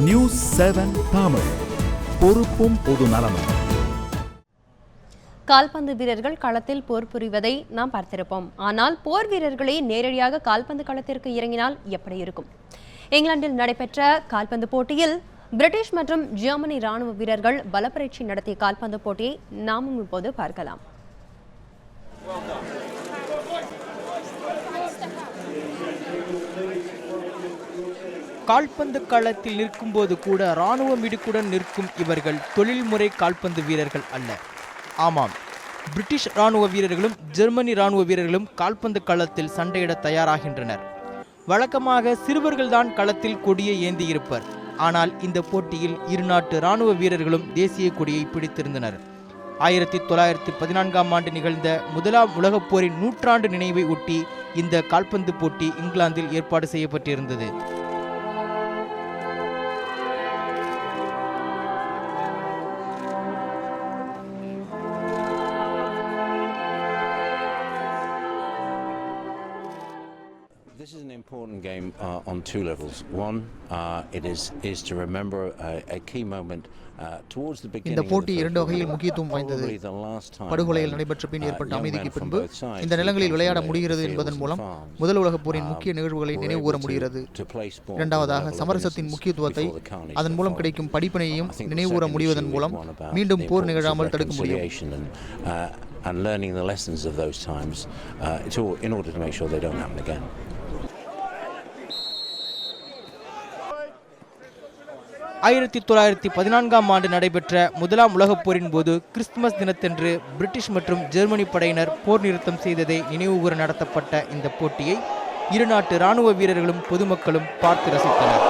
News 7 Tamil, பொறுப்பும் பொது நலமும். கால்பந்து வீரர்கள் களத்தில் போர் புரிவதை நாம் பார்த்திருப்போம். ஆனால் போர் வீரர்களே நேரடியாக கால்பந்து களத்திற்கு இறங்கினால் எப்படி இருக்கும்? இங்கிலாந்தில் நடைபெற்ற கால்பந்து போட்டியில் பிரிட்டிஷ் மற்றும் ஜெர்மனி ராணுவ வீரர்கள் பலப்பரீட்சை நடத்திய கால்பந்து போட்டியை நாமும் இப்போது பார்க்கலாம். கால்பந்து களத்தில் நிற்கும் போது கூட இராணுவ மிடுக்குடன் நிற்கும் இவர்கள் தொழில்முறை கால்பந்து வீரர்கள் அல்ல. ஆமாம், பிரிட்டிஷ் இராணுவ வீரர்களும் ஜெர்மனி இராணுவ வீரர்களும் கால்பந்து களத்தில் சண்டையிட தயாராகின்றனர். வழக்கமாக சிறுவர்கள்தான் களத்தில் கொடியை ஏந்தியிருப்பர். ஆனால் இந்த போட்டியில் இரு நாட்டு இராணுவ வீரர்களும் தேசிய கொடியை பிடித்திருந்தனர். 1914ஆம் ஆண்டு நிகழ்ந்த முதலாம் உலகப் போரின் 100ஆண்டு நினைவை ஒட்டி இந்த கால்பந்து போட்டி இங்கிலாந்தில் ஏற்பாடு செய்யப்பட்டிருந்தது. This is an important game on two levels. One, it is to remember a key moment towards the beginning. இந்த போட்டி இரண்டு வகையில் முக்கியத்துவம் வாய்ந்தது. படுகொலையில் நடைபெற்ற பின் ஏற்பட்ட அமைதிக்கு பின்பு இந்த நிலங்களில் விளையாட முடிகிறது என்பதன் மூலம் முதல் உலகப் போரின் முக்கிய நிகழ்வுகளை நினைவுகூர முடிகிறது. இரண்டாவதாக, சமரசத்தின் முக்கியத்துவத்தை அதன் மூலம் கிடைக்கும் படிப்பினையையும் நினைவுகூர முடிவதன் மூலம் மீண்டும் போர் நிகழாமல் தடுக்க முடியும். And learning the lessons of those times in order to make sure they don't happen again. 1914ஆம் ஆண்டு நடைபெற்ற முதலாம் உலகப் போரின் போது கிறிஸ்துமஸ் தினத்தன்று பிரிட்டிஷ் மற்றும் ஜெர்மனி படையினர் போர் நிறுத்தம் செய்ததை நினைவுகூர நடத்தப்பட்ட இந்த போட்டியை இரு நாட்டு இராணுவ வீரர்களும் பொதுமக்களும் பார்த்து ரசித்தனர்.